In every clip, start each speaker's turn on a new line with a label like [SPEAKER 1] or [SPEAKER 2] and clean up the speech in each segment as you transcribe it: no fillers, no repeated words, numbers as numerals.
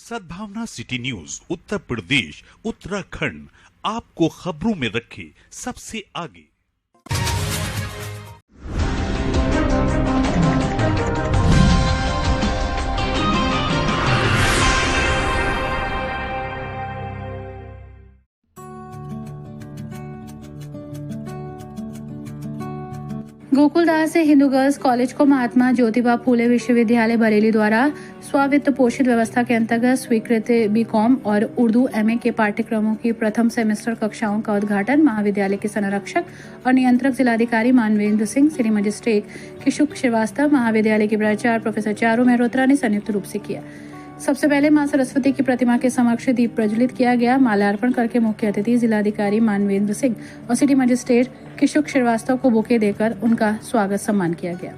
[SPEAKER 1] सद्भावना city news Uttar Pradesh Uttarakhand आपको खबरों में रखे सबसे आगे।
[SPEAKER 2] गोकुलदास से हिंदू गर्ल्स कॉलेज को महात्मा ज्योतिबा फूले विश्वविद्यालय बरेली द्वारा स्वावित्त पोषित व्यवस्था के अंतर्गत स्वीकृत बीकॉम और उर्दू एमए के पाठ्यक्रमों की प्रथम सेमेस्टर कक्षाओं का उद्घाटन महाविद्यालय के संरक्षक और नियंत्रक जिलाधिकारी मानवेंद्र सिंह, सिटी मजिस्ट्रेट किशुक श्रीवास्तव, महाविद्यालय के प्राचार्य प्रोफेसर चारू मेहरोत्रा ने संयुक्त रूप से किया। सबसे पहले मां सरस्वती की प्रतिमा के समक्ष दीप प्रज्वलित किया गया। माल्यार्पण करके मुख्य अतिथि जिलाधिकारी मानवेंद्र सिंह और सिटी मजिस्ट्रेट किशुक श्रीवास्तव को बुके देकर उनका स्वागत सम्मान किया गया।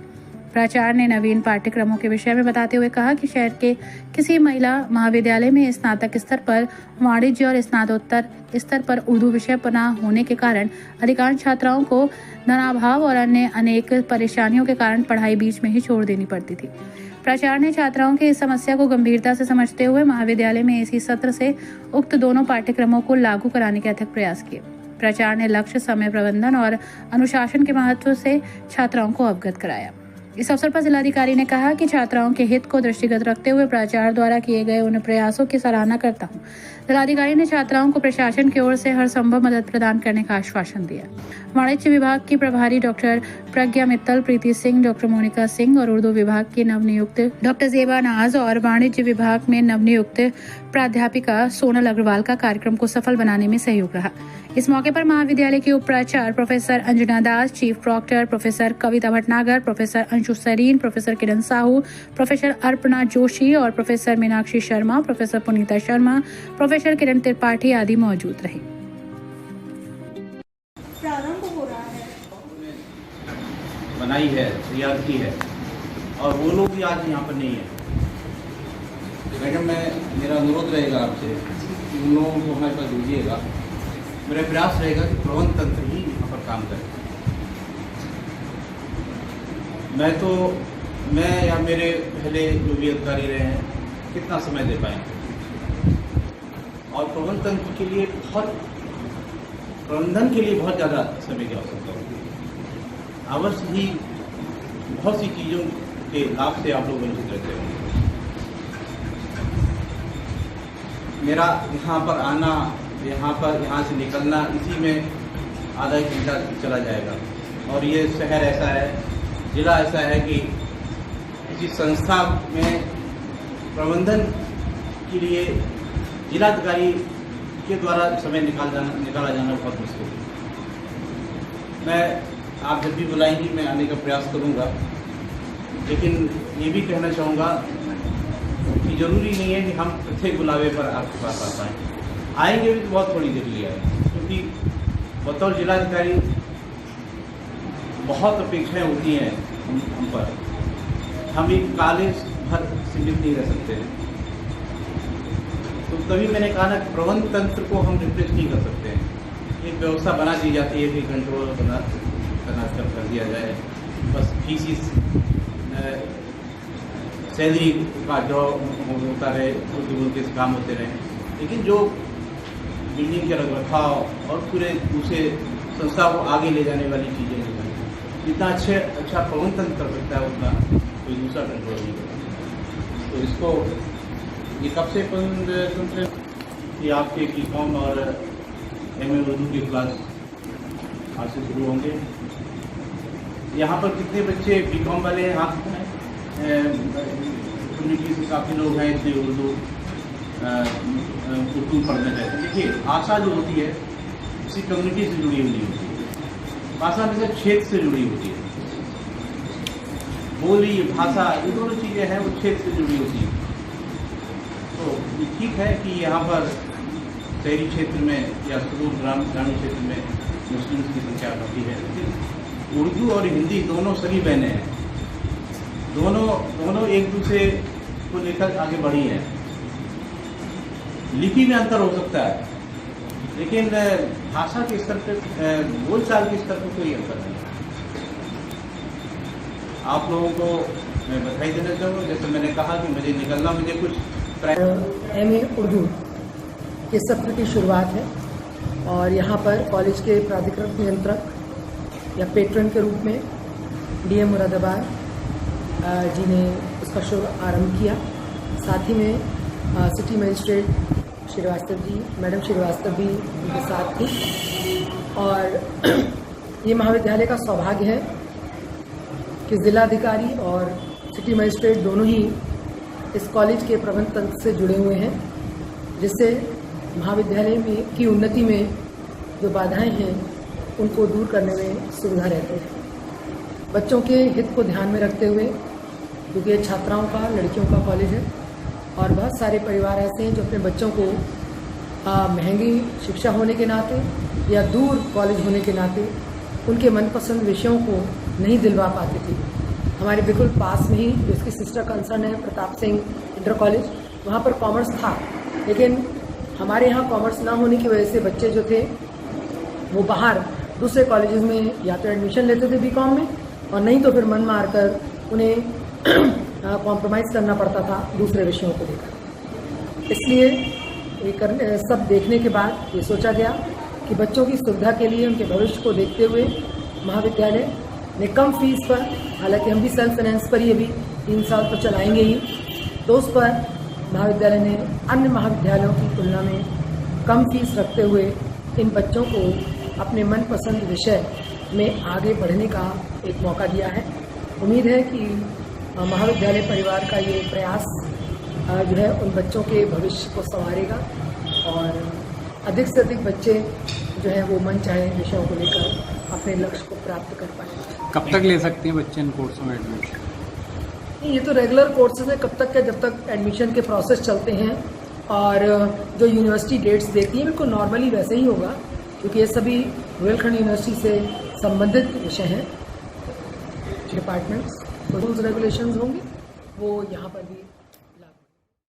[SPEAKER 2] प्राचार्य ने नवीन पाठ्यक्रमों के विषय में बताते हुए कहा कि शहर के किसी महिला महाविद्यालय में स्नातक स्तर पर वाणिज्य और स्नातकोत्तर स्तर पर उर्दू विषय न होने के कारण अधिकांश छात्राओं को धनाभाव और अन्य अनेक परेशानियों के कारण पढ़ाई बीच में ही छोड़ देनी पड़ती थी। प्राचार्य ने छात्राओं की इस समस्या को गंभीरता से समझते हुए महाविद्यालय में इसी सत्र से उक्त दोनों पाठ्यक्रमों को लागू कराने के अथक प्रयास किए। प्राचार्य ने लक्ष्य, समय प्रबंधन और अनुशासन के महत्व से छात्राओं को अवगत कराया। इस अवसर पर जिलाधिकारी ने कहा कि छात्राओं के हित को दृष्टिगत रखते हुए प्राचार्य द्वारा किए गए उन प्रयासों की सराहना करता हूं। जिलाधिकारी ने छात्राओं को प्रशासन की ओर से हर संभव मदद प्रदान करने का आश्वासन दिया। वाणिज्य विभाग की प्रभारी डॉक्टर प्रज्ञा मित्तल, प्रीति सिंह, डॉक्टर मोनिका सिंह और उर्दू विभाग की नवनियुक्त डॉक्टर जेबा नाज और वाणिज्य विभाग में नवनियुक्त प्राध्यापिका सोनल अग्रवाल का कार्यक्रम को सफल बनाने में सहयोग रहा। इस मौके पर महाविद्यालय के उप प्राचार्य प्रोफेसर अंजना दास, चीफ प्रॉक्टर प्रोफेसर कविता भटनागर, प्रोफेसर अंशु सरीन, प्रोफेसर किरण साहू, प्रोफेसर अर्पणा जोशी और प्रोफेसर मीनाक्षी शर्मा, प्रोफेसर पुनीता शर्मा, प्रोफेसर किरण त्रिपाठी आदि मौजूद रहे।
[SPEAKER 3] प्रारंभ हो रहा है,
[SPEAKER 4] बनाई है, तैयार की है और वो लोग भी आज यहाँ पर नहीं है। लेकिन मेरा अनुरोध रहेगा आपसे कि उन लोगों को हमारे पास भेजिएगा। मेरा प्रयास रहेगा कि प्रबंध तंत्र ही यहाँ पर काम करे। मैं या मेरे पहले जो भी अधिकारी रहे हैं कितना समय दे पाएंगे और प्रबंध तंत्र के लिए प्रबंधन के लिए बहुत ज़्यादा समय की आवश्यकता होती है। अवश्य ही बहुत सी चीज़ों के लाभ से आप लोग वंचित रहते होंगे। मेरा यहाँ पर आना, यहाँ से निकलना, इसी में आधा एक घंटा चला जाएगा। और ये शहर ऐसा है, जिला ऐसा है कि किसी संस्था में प्रबंधन के लिए जिलाधिकारी के द्वारा समय निकाला जाना बहुत मुश्किल है। मैं आप जब भी बुलाएंगी मैं आने का प्रयास करूंगा, लेकिन ये भी कहना चाहूँगा कि जरूरी नहीं है कि हम प्रत्येक बुलावे पर आपके पास आ पाएँ। आएंगे भी तो बहुत थोड़ी देर लिए आएंगे, क्योंकि बतौर जिलाधिकारी बहुत अपेक्षाएं होती हैं हम पर। हम एक कॉलेज भर सीमित नहीं रह सकते हैं। तो तभी मैंने कहा ना, प्रबंध तंत्र को हम रिप्लेस नहीं कर सकते हैं। एक व्यवस्था बना दी जाती है कि कंट्रोल करना कर दिया जाए, बस फीस सैलरी का जो होता रहे, उनके काम होते रहे, लेकिन जो बिल्डिंग के रखरखाव और पूरे दूसरे संस्था को आगे ले जाने वाली चीज़ें नहीं बनी। जितना अच्छा प्रबंध तंत्र कर सकता है उतना कोई दूसरा कंट्रोल नहीं करता। तो इसको ये कब से प्रबंध तंत्र कि आपके बीकॉम और एमए उर्दू की क्लास आज से शुरू होंगे। यहाँ पर कितने बच्चे बीकॉम वाले हैं? आप कम्युनिटी से काफ़ी लोग हैं इसलिए उर्दू पढ़ने चाहते हैं। देखिए, भाषा जो होती है किसी कम्युनिटी से जुड़ी हुई होती है। भाषा में से क्षेत्र से जुड़ी होती है। बोली, भाषा, ये दोनों चीज़ें हैं वो क्षेत्र से जुड़ी होती है। तो ठीक है कि यहाँ पर शहरी क्षेत्र में या सुदूर ग्रामीण क्षेत्र में मुस्लिम की संख्या काफ़ी है, लेकिन उर्दू और हिंदी दोनों सगी बहनें हैं। दोनों एक दूसरे को लेकर आगे बढ़ी हैं। लिपि में अंतर हो सकता है, लेकिन भाषा के स्तर पर, बोलचाल के स्तर पर कोई अंतर नहीं है। आप लोगों को मैं बधाई देना चाहूँगा। जैसे मैंने कहा कि मुझे कुछ
[SPEAKER 3] MA उर्दू के सत्र की शुरुआत है और यहाँ पर कॉलेज के प्राधिकृत नियंत्रक या पेट्रन के रूप में DM मुरादाबाद जी ने उसका शुभ आरंभ किया। साथ ही में city magistrate Srivastava ji, madam Srivastava भी उनके साथ थी। और ये महाविद्यालय का सौभाग्य है कि जिलाधिकारी और सिटी मजिस्ट्रेट दोनों ही इस कॉलेज के प्रबंध तंत्र से जुड़े हुए हैं, जिससे महाविद्यालय में की उन्नति में जो बाधाएं हैं उनको दूर करने में सुविधा रहती है। बच्चों के हित को ध्यान में रखते हुए, क्योंकि ये छात्राओं का, लड़कियों का कॉलेज है और बहुत सारे परिवार ऐसे हैं जो अपने बच्चों को महंगी शिक्षा होने के नाते या दूर कॉलेज होने के नाते उनके मनपसंद विषयों को नहीं दिलवा पाते थे। हमारे बिल्कुल पास में ही जो इसकी सिस्टर कंसर्न है प्रताप सिंह इंटर कॉलेज, वहाँ पर कॉमर्स था, लेकिन हमारे यहाँ कॉमर्स ना होने की वजह से बच्चे जो थे वो बाहर दूसरे कॉलेजेस में या तो एडमिशन लेते थे BCom में, और नहीं तो फिर मन मारकर उन्हें कॉम्प्रोमाइज़ करना पड़ता था दूसरे विषयों को लेकर। इसलिए ये सब देखने के बाद ये सोचा गया कि बच्चों की सुविधा के लिए, उनके भविष्य को देखते हुए महाविद्यालय ने कम फीस पर, हालांकि हम भी सेल्फ फाइनेंस पर ही अभी 3 साल तो चलाएंगे ही, तो उस पर महाविद्यालय ने अन्य महाविद्यालयों की तुलना में कम फीस रखते हुए इन बच्चों को अपने मनपसंद विषय में आगे बढ़ने का एक मौका दिया है। उम्मीद है कि महाविद्यालय परिवार का ये प्रयास जो है उन बच्चों के भविष्य को संवारेगा और अधिक से अधिक बच्चे जो है वो मन चाहे विषयों को लेकर अपने लक्ष्य को प्राप्त कर पाएंगे।
[SPEAKER 5] कब तक ले सकते हैं बच्चे इन कोर्सों में एडमिशन?
[SPEAKER 3] ये तो रेगुलर कोर्सेज है, कब तक है, जब तक एडमिशन के प्रोसेस चलते हैं और जो यूनिवर्सिटी डेट्स देती है बिल्कुल नॉर्मली वैसे ही होगा, क्योंकि ये सभी बुंदेलखंड यूनिवर्सिटी से संबंधित विषय हैं। डिपार्टमेंट्स, रूल्स रेगुलेशंस होंगे वो यहाँ पर भी